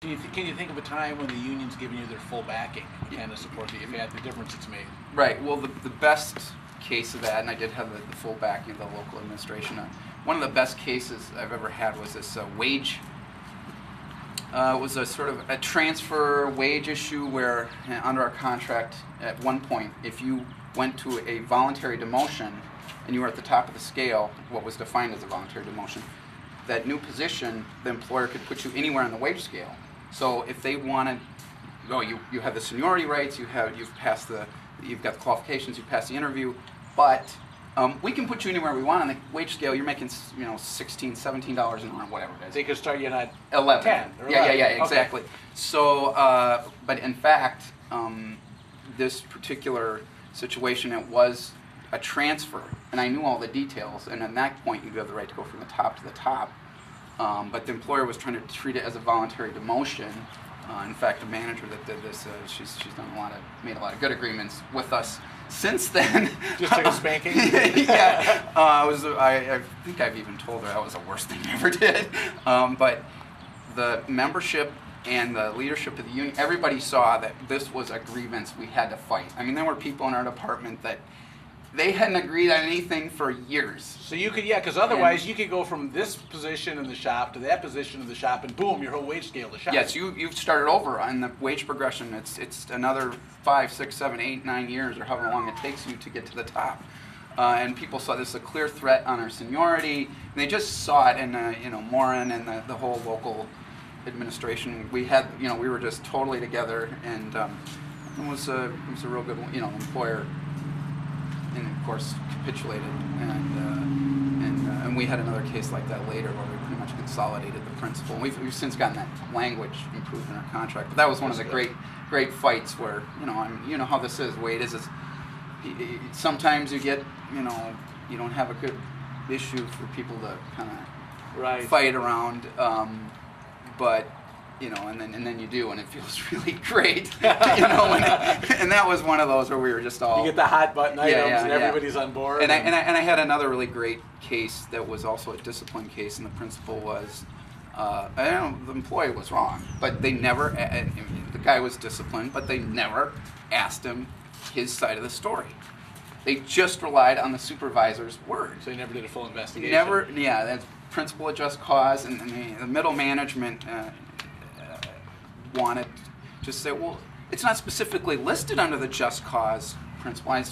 Can you think of a time when the union's given you their full backing and kind of support that you've had, the difference it's made? Right. Well, the best case of that, and I did have the full backing of the local administration. One of the best cases I've ever had was this wage. It was a sort of a transfer wage issue where, under our contract, at one point, if you went to a voluntary demotion and you were at the top of the scale, what was defined as a voluntary demotion, that new position, the employer could put you anywhere on the wage scale. So if they wanted, you have the seniority rights, you've got the qualifications, you've passed the interview, but we can put you anywhere we want on the wage scale. You're making, $16, $17 an hour, whatever it is. They could start you at 11. 10 or 11. Yeah, exactly. Okay. So, but in fact, this particular situation, it was a transfer, and I knew all the details, and at that point, you have the right to go from the top to the top. But the employer was trying to treat it as a voluntary demotion. In fact, the manager that did this, she's made a lot of good agreements with us since then. Just took a spanking? Yeah. I think I've even told her that was the worst thing I ever did. But the membership and the leadership of the union, everybody saw that this was a grievance we had to fight. I mean, there were people in our department that they hadn't agreed on anything for years. So you could, because otherwise you could go from this position in the shop to that position in the shop, and boom, your whole wage scale is shot. Yes, you've started over on the wage progression. It's another 5, 6, 7, 8, 9 years, or however long it takes you to get to the top. And people saw this as a clear threat on our seniority. And they just saw it in Morin and the whole local administration. We were just totally together, and it was a real good employer. And of course capitulated, and we had another case like that later where we pretty much consolidated the principal. And we've since gotten that language improved in our contract. But that was one of the great fights where you know how this is. Wade is sometimes you get you don't have a good issue for people to kind of fight around, but. And then you do, and it feels really great. And that was one of those where we were just all. You get the hot button items, and everybody's on board. And I had another really great case that was also a discipline case, and the principal was, the employee was wrong, but they never. The guy was disciplined, but they never asked him his side of the story. They just relied on the supervisor's word. So you never did a full investigation. Never. Yeah, that's principal of just cause, and the middle management. Wanted to say, well, it's not specifically listed under the just cause principle. Of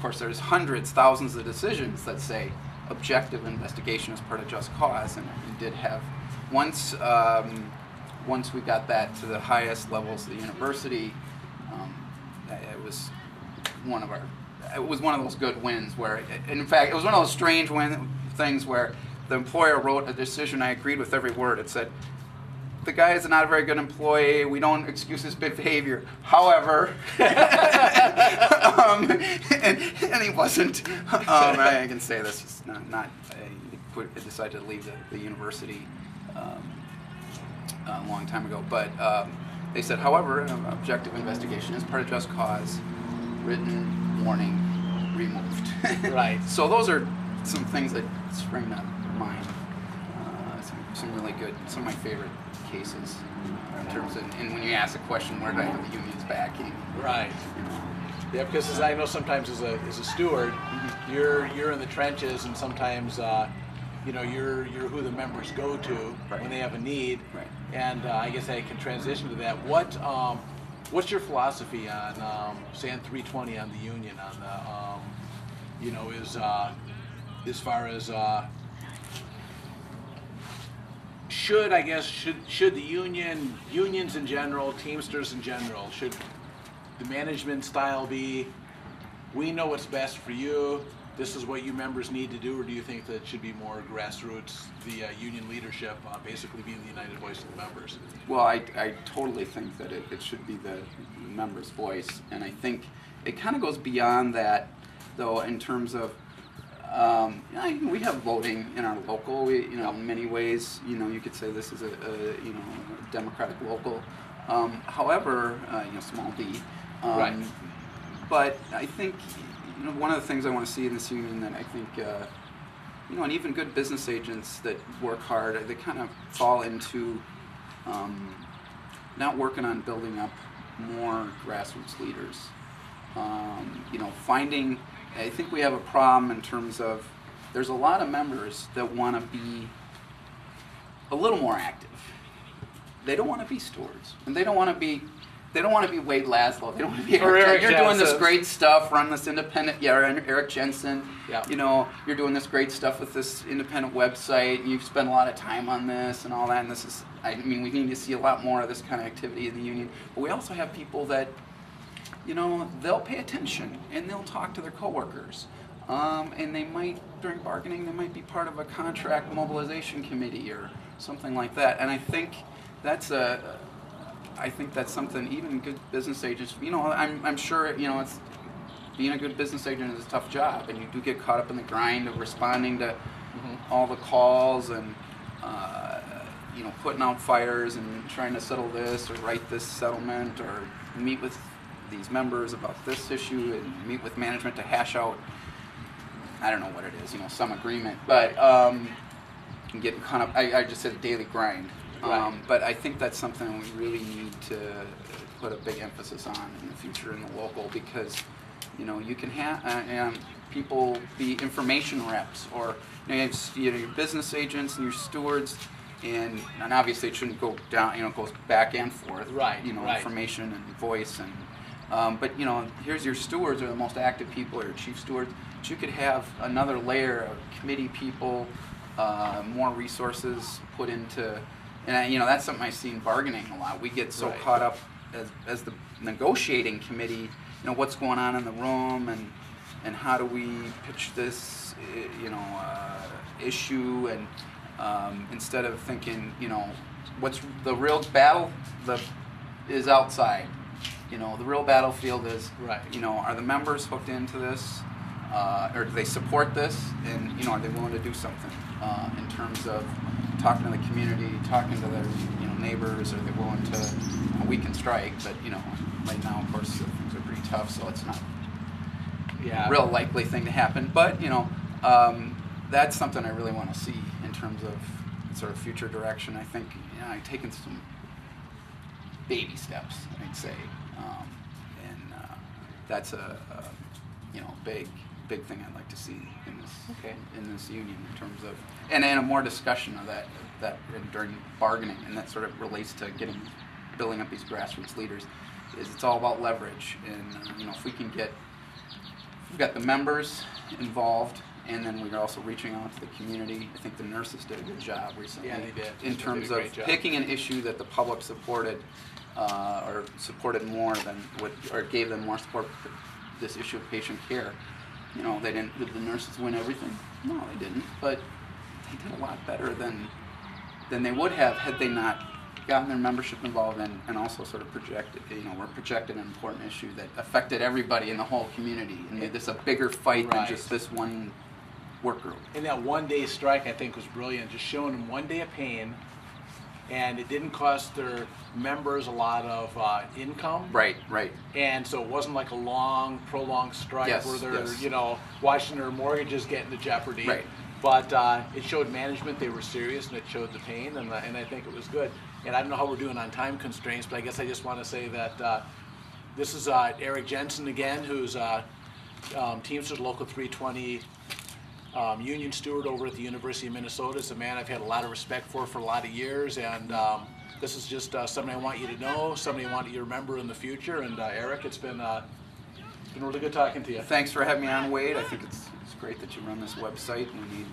course, there's hundreds, thousands of decisions that say objective investigation is part of just cause, and we did have once we got that to the highest levels of the university, it was one of those good wins where, in fact, it was one of those strange things where the employer wrote a decision. I agreed with every word. It said, the guy is not a very good employee. We don't excuse his behavior. However, and he wasn't. I can say this is not. He decided to leave the university a long time ago. But they said, however, an objective investigation is part of just cause. Written warning removed. Right. So those are some things that spring to mind. Some really good, some of my favorite cases in terms of, and when you ask the question, where do I have the union's backing? Right. Yeah, because as I know, sometimes as a steward, you're in the trenches, and sometimes you're who the members go to when they have a need. Right. And I guess I can transition to that. What's your philosophy on saying 320 on the union on the as far as should the unions in general, Teamsters in general, should the management style be, we know what's best for you, this is what you members need to do, or do you think that it should be more grassroots, the union leadership basically being the united voice of the members? Well, I totally think that it should be the members' voice, and I think it kind of goes beyond that, though, in terms of we have voting in our local. In many ways, you could say this is a democratic local. However, small d. Right. But I think one of the things I want to see in this union that I think and even good business agents that work hard, they kind of fall into not working on building up more grassroots leaders. Finding, I think we have a problem in terms of there's a lot of members that want to be a little more active. They don't want to be stewards, and they don't want to be Wade Laszlo. They don't want to be Eric. You're doing this great stuff, run this independent. Yeah, Erik Jensen. Yeah. You're doing this great stuff with this independent website. And you've spent a lot of time on this and all that. And this is, we need to see a lot more of this kind of activity in the union. But we also have people that, they'll pay attention and they'll talk to their coworkers. And they might, during bargaining, they might be part of a contract mobilization committee or something like that. And I think that's something even good business agents, I'm sure, it's being a good business agent is a tough job, and you do get caught up in the grind of responding to all the calls and, putting out fires and trying to settle this or write this settlement or meet with these members about this issue and meet with management to hash out, I don't know what it is, some agreement, but getting caught up, I just said daily grind. Right. But I think that's something we really need to put a big emphasis on in the future in the local, because you can have people be information reps, or you have your business agents and your stewards, and obviously it shouldn't go down. It goes back and forth. Right. Right. Information and voice and but here's your stewards are the most active people, or your chief stewards. But you could have another layer of committee people, more resources put into. And that's something I see in bargaining a lot. We get so caught up as the negotiating committee, what's going on in the room and how do we pitch this, issue, and instead of thinking, what's the real battle is outside. The real battlefield is, are the members hooked into this, or do they support this, and are they willing to do something in terms of talking to the community, talking to their neighbors, are they willing to? We can strike, but right now, of course, things are pretty tough, so it's not a real likely thing to happen. But that's something I really want to see in terms of sort of future direction. I think I've taken some baby steps, I'd say, and that's a big thing I'd like to see in this union in terms of and a more discussion of that during bargaining, and that sort of relates to building up these grassroots leaders. It's all about leverage, and if we've got the members involved, and then we're also reaching out to the community. I think the nurses did a good job recently. Yeah, they did. In terms of picking an issue that the public supported, or supported more than or gave them more support. This issue of patient care. Did the nurses win everything? No, they didn't. But they did a lot better than they would have had they not gotten their membership involved and also sort of projected. We're projected an important issue that affected everybody in the whole community and made this a bigger fight than just this one work group. And that one-day strike, I think, was brilliant. Just showing them 1 day of pain, and it didn't cost their members a lot of income. Right. And so it wasn't like a long, prolonged strike where they're, watching their mortgages get into jeopardy. Right. But it showed management they were serious, and it showed the pain, and I think it was good. And I don't know how we're doing on time constraints, but I guess I just want to say that this is Erik Jensen again, who's Teamsters Local 320 union steward over at the University of Minnesota. It's a man I've had a lot of respect for a lot of years, and this is just somebody I want you to know, somebody I want you to remember in the future. And Erik, it's been really good talking to you. Thanks for having me on, Wade. I think it's great that you run this website. We need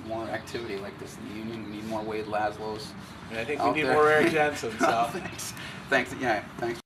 more activity like this in the union. We need more Wade Laszlos. And I think we need more Erik Jensen. So. Thanks. Yeah, thanks.